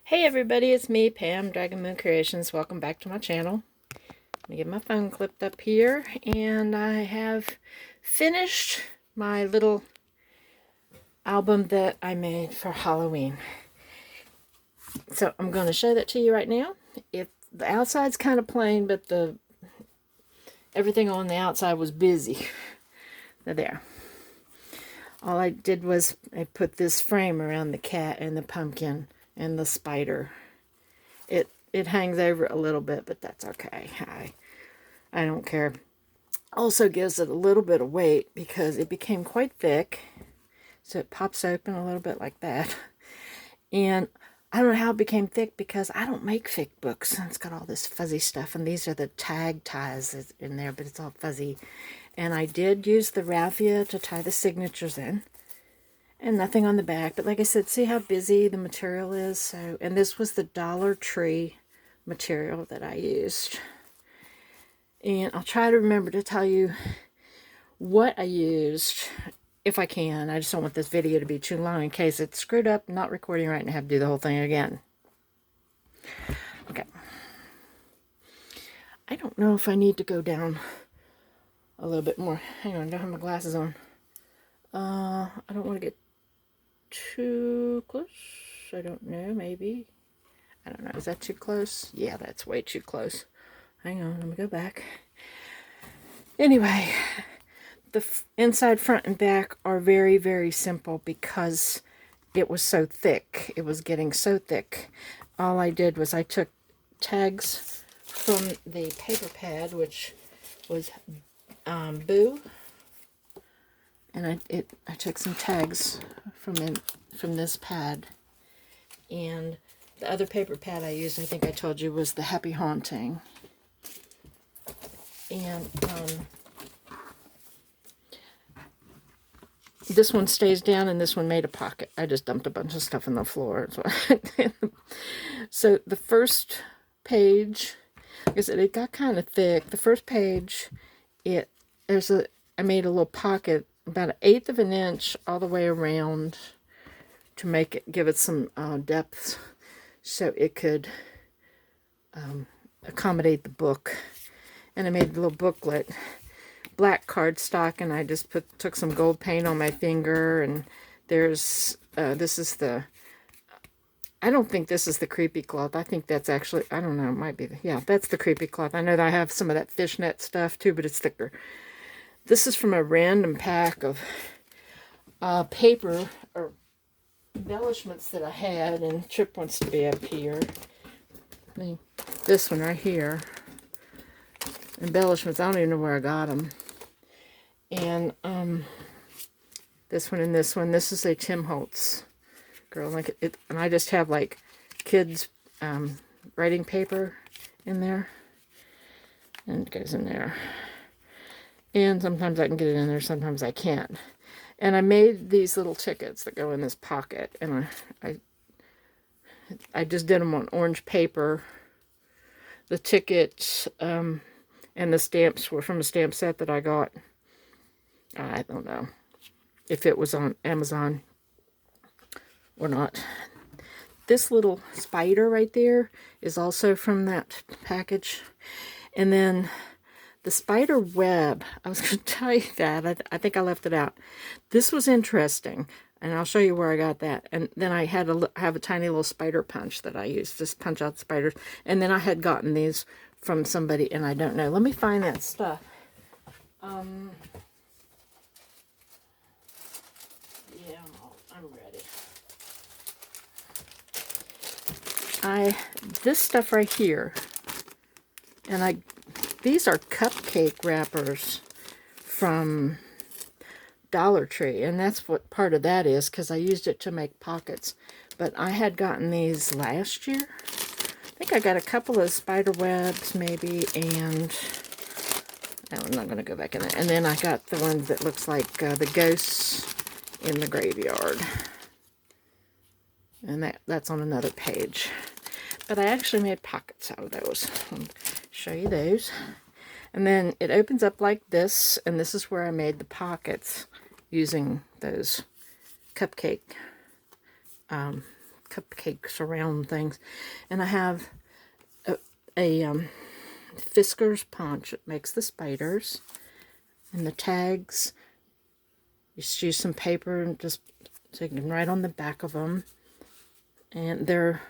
Hey everybody, it's me, Pam, Dragon Moon Creations. Welcome back to my channel. Let me get my phone clipped up here, and I have finished my little album that I made for Halloween. So I'm going to show that to you right now. The outside's kind of plain, but everything on the outside was busy. So there. All I did was I put this frame around the cat and the pumpkin and the spider. It hangs over a little bit, but that's okay. I don't care. Also gives it a little bit of weight because it became quite thick. So it pops open a little bit like that. And I don't know how it became thick because I don't make thick books. It's got all this fuzzy stuff, and these are the tag ties in there, but it's all fuzzy. And I did use the raffia to tie the signatures in. And nothing on the back. But like I said, see how busy the material is? So, and this was the Dollar Tree material that I used. And I'll try to remember to tell you what I used if I can. I just don't want this video to be too long in case it's screwed up, not recording right, and I have to do the whole thing again. Okay. I don't know if I need to go down a little bit more. Hang on, I don't have my glasses on. I don't want to get too close. I don't know, maybe. I don't know. Is that too close? Yeah, that's way too close. Hang on, let me go back. Anyway, the inside, front, and back are very, very simple because it was so thick. It was getting so thick. All I did was I took tags from the paper pad, which was Boo, and I took some tags from this pad, and the other paper pad I used, I think I told you, was the Happy Haunting. And this one stays down, and this one made a pocket. I just dumped a bunch of stuff on the floor. So the first page, like I said, it got kind of thick. The first page, I made a little pocket about 1/8 of an inch all the way around to give it some depth, so it could accommodate the book. And I made a little booklet, black cardstock, and I just took some gold paint on my finger. And there's this is the, I don't think this is the creepy cloth. I think that's actually, I don't know, it might be yeah, that's the creepy cloth. I know that I have some of that fishnet stuff too, but it's thicker. This is from a random pack of paper or embellishments that I had, and Chip wants to be up here. This one right here, embellishments. I don't even know where I got them. And this one and this one. This is a Tim Holtz girl, like it, and I just have like kids writing paper in there, and it goes in there. And sometimes I can get it in there, sometimes I can't. And I made these little tickets that go in this pocket, and I just did them on orange paper. The tickets and the stamps were from a stamp set that I got. I don't know if it was on Amazon or not. This little spider right there is also from that package. And then the spider web, I was going to tell you that. I think I left it out. This was interesting, and I'll show you where I got that. And then I have a tiny little spider punch that I used to punch out spiders. And then I had gotten these from somebody, and I don't know. Let me find that stuff. Yeah, I'm ready. This stuff right here, and these are cupcake wrappers from Dollar Tree, and that's what part of that is, because I used it to make pockets. But I had gotten these last year. I think I got a couple of spider webs maybe, and I'm not going to go back in there. And then I got the one that looks like the ghosts in the graveyard, and that's on another page. But I actually made pockets out of those. I'll show you those. And then it opens up like this, and this is where I made the pockets using those cupcake cupcakes or round things. And I have a Fiskars punch. It makes the spiders. And the tags, you just use some paper and just so you can write on the back of them. And they're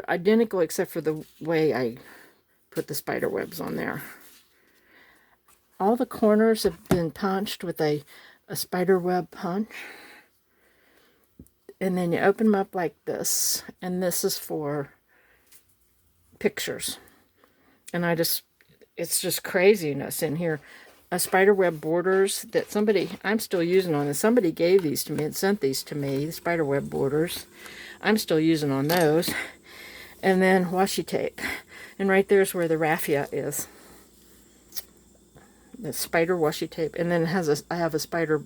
identical except for the way I put the spider webs on there. All the corners have been punched with a spider web punch. And then you open them up like this. And this is for pictures. And it's just craziness in here. Spider web borders that I'm still using on this. Somebody gave these to me and sent these to me, the spider web borders. I'm still using on those. And then washi tape. And right there's where the raffia is. The spider washi tape. And then I have a spider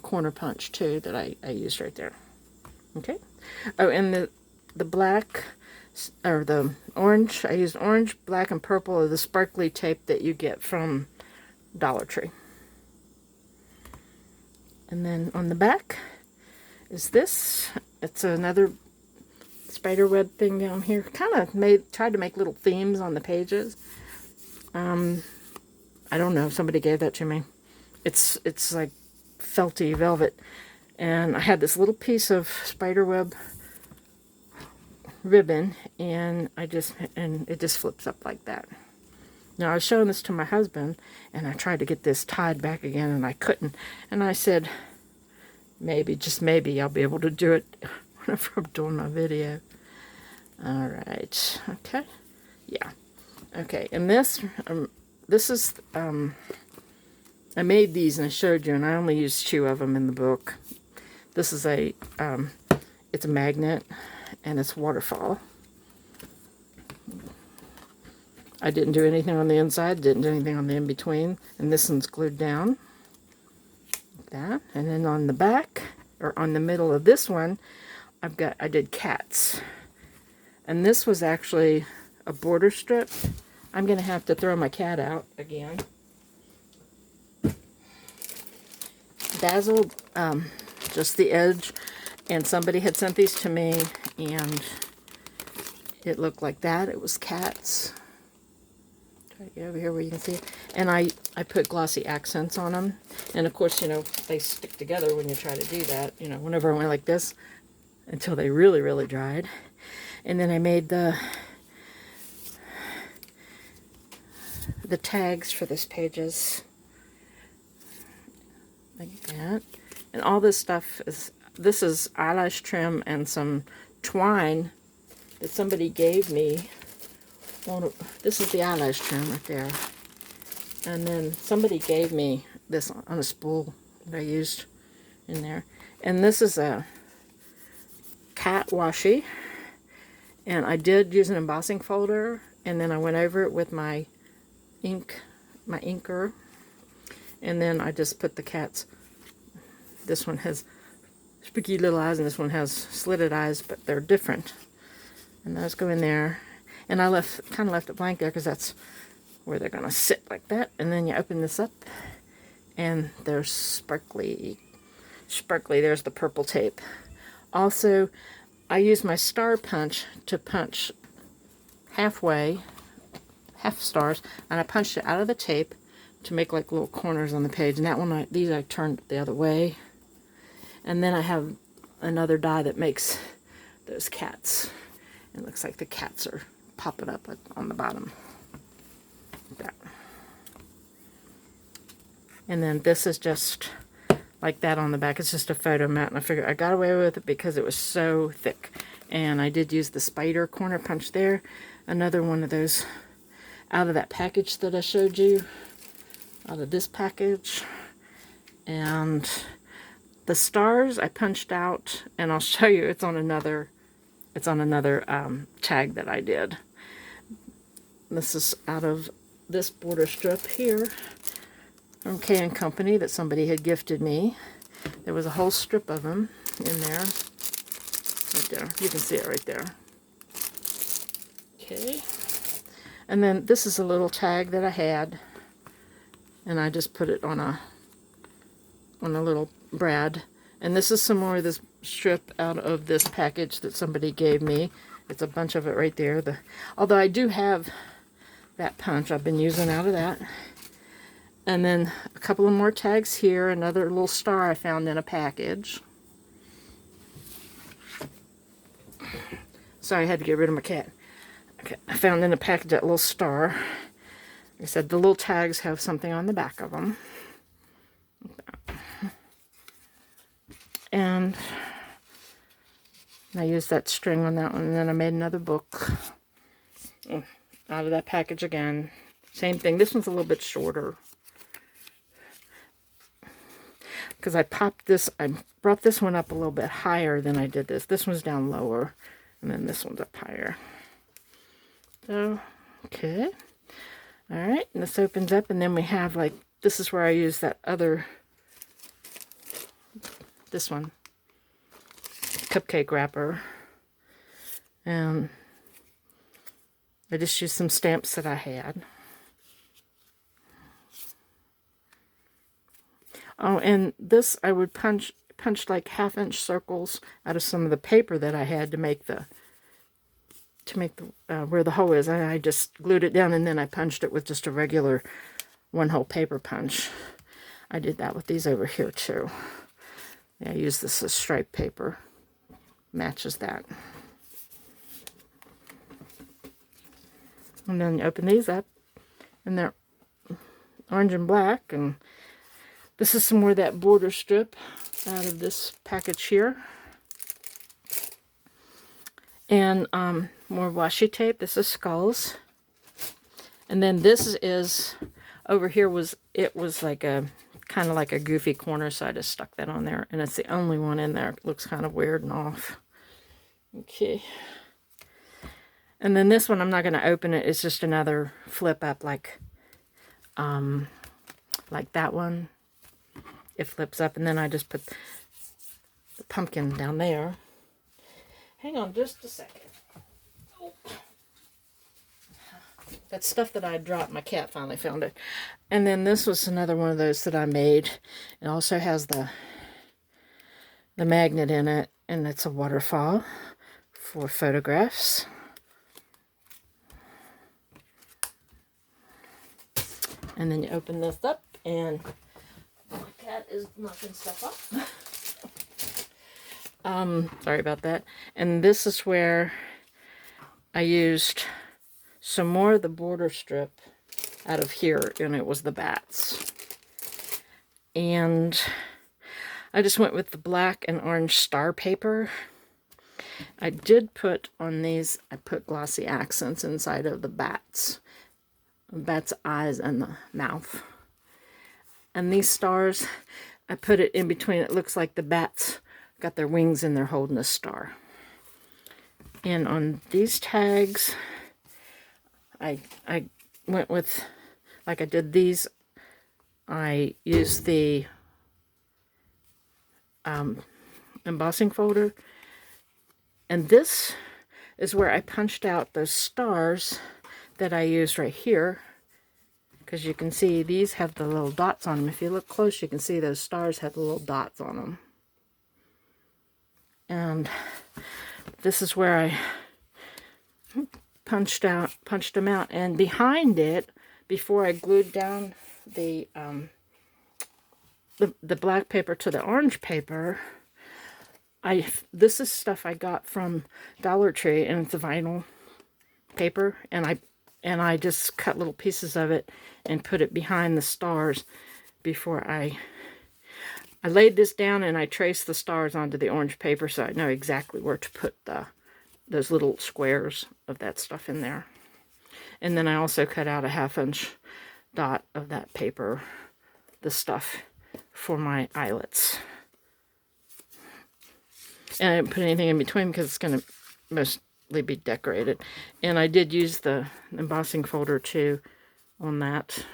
corner punch too that I used right there. Okay. Oh, and the black, or the orange, I used orange, black, and purple of the sparkly tape that you get from Dollar Tree. And then on the back is this. It's another spider web thing down here. Kind of tried to make little themes on the pages. I don't know, somebody gave that to me. It's like felty velvet. And I had this little piece of spider web ribbon, and it just flips up like that. Now I was showing this to my husband, and I tried to get this tied back again, and I couldn't. And I said, maybe, just maybe, I'll be able to do it whenever I'm doing my video. All right. Okay. Yeah. Okay. And this is I made these and I showed you, and I only used 2 of them in the book. This is it's a magnet, and it's waterfall. I didn't do anything on the inside, didn't do anything on the in-between, and this one's glued down, like that. And then on the back, or on the middle of this one, I did cats. And this was actually a border strip. I'm going to have to throw my cat out again. Dazzled, just the edge, and somebody had sent these to me, and it looked like that. It was cats. Try to get over here where you can see it. And I put glossy accents on them, and of course, you know, they stick together when you try to do that, you know, whenever I went like this, until they really, really dried. And then I made the tags for this pages like that. And all this stuff this is eyelash trim and some twine that somebody gave me. This is the eyelash trim right there. And then somebody gave me this on a spool that I used in there. And this is a cat washi. And I did use an embossing folder, and then I went over it with my inker, and then I just put the cats. This one has spooky little eyes, and this one has slitted eyes, but they're different. And those go in there, and I kind of left it blank there because that's where they're gonna sit like that. And then you open this up, and there's sparkly. There's the purple tape. Also, I used my star punch to punch half stars, and I punched it out of the tape to make like little corners on the page. And that one, these I turned the other way. And then I have another die that makes those cats. It looks like the cats are popping up on the bottom. Like that. And then this is just like that on the back. It's just a photo mat, and I figured I got away with it because it was so thick. And I did use the spider corner punch there. Another one of those out of that package that I showed you. Out of this package. And the stars I punched out, and I'll show you, it's on another tag that I did. This is out of this border strip here from K & Company that somebody had gifted me. There was a whole strip of them in there. Right there. You can see it right there. Okay. And then this is a little tag that I had, and I just put it on a little brad. And this is some more of this strip out of this package that somebody gave me. It's a bunch of it right there. Although I do have that punch, I've been using out of that. And then a couple of more tags here, another little star I found in a package. Sorry, I had to get rid of my cat. Okay, I found in a package that little star. Like I said, the little tags have something on the back of them. And I used that string on that one, and then I made another book out of that package again. Same thing. This one's a little bit shorter, because I brought this one up a little bit higher than I did this. This one's down lower, and then this one's up higher. So, okay. All right, and this opens up, and then we have, like, this is where I use that other, this one, cupcake wrapper. And I just used some stamps that I had. Oh, and this I would punch like 1/2-inch circles out of some of the paper that I had to make the where the hole is. I just glued it down, and then I punched it with just a regular 1-hole paper punch. I did that with these over here too. Yeah, I used this as striped paper. Matches that. And then you open these up, and they're orange and black, and this is some more of that border strip out of this package here. And more washi tape. This is skulls. And then this is, over here was like a, kind of like a goofy corner, so I just stuck that on there. And it's the only one in there. It looks kind of weird and off. Okay. And then this one, I'm not going to open it. It's just another flip up like that one. It flips up, and then I just put the pumpkin down there. Hang on just a second. Oh. That stuff that I dropped, my cat finally found it. And then this was another one of those that I made. It also has the magnet in it, and it's a waterfall for photographs. And then you open this up, and my cat is knocking stuff off. Sorry about that. And this is where I used some more of the border strip out of here, and it was the bats. And I just went with the black and orange star paper. I did put on these, I put glossy accents inside of the bat's eyes and the mouth. And these stars, I put it in between. It looks like the bats got their wings and they're holding a star. And on these tags, I went with, like I did these, I used the embossing folder. And this is where I punched out those stars that I used right here. Because you can see these have the little dots on them. If you look close, you can see those stars have the little dots on them. And this is where I punched them out. And behind it, before I glued down the black paper to the orange paper, this is stuff I got from Dollar Tree, and it's a vinyl paper, and I just cut little pieces of it and put it behind the stars before I laid this down, and I traced the stars onto the orange paper so I know exactly where to put those little squares of that stuff in there. And then I also cut out a 1/2-inch dot of that paper, the stuff for my eyelets. And I didn't put anything in between because it's going to mostly be decorated. And I did use the embossing folder too on that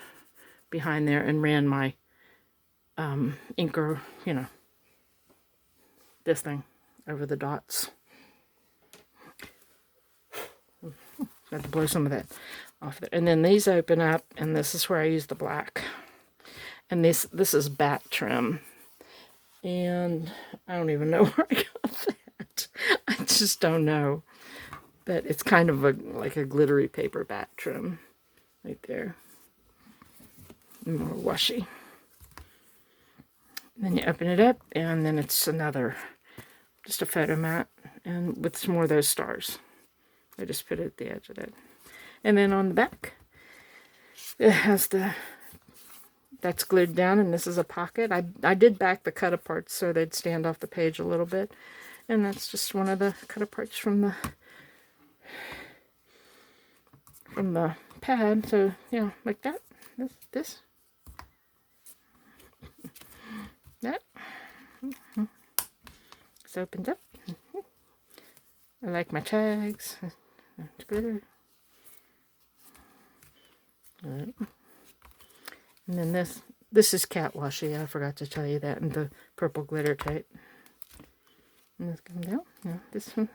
behind there, and ran my inker, this thing over the dots. I have to blow some of that off there. And then these open up, and this is where I use the black. And this is bat trim. And I don't even know where I got that. I just don't know. But it's kind of like a glittery paper bat trim right there. More washi. And then you open it up, and then it's just a photo mat, and with some more of those stars. I just put it at the edge of it. And then on the back, it has that's glued down, and this is a pocket. I did back the cut aparts so they'd stand off the page a little bit. And that's just one of the cut aparts from the pad. So yeah, like that. This. That. It's opened up. I like my tags. It's glitter. Right. And then this is cat washi. I forgot to tell you that, and the purple glitter tape. And this comes down. Yeah, this one.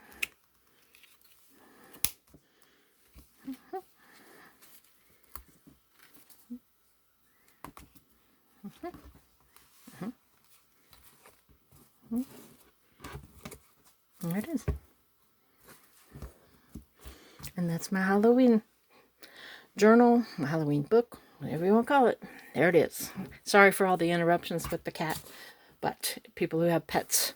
There it is. And that's my Halloween journal, my Halloween book, whatever you want to call it. There it is. Sorry for all the interruptions with the cat, but people who have pets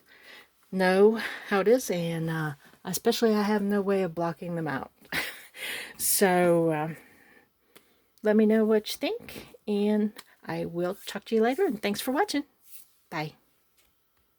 know how it is, and especially I have no way of blocking them out. So let me know what you think, and I will talk to you later, and thanks for watching. Bye.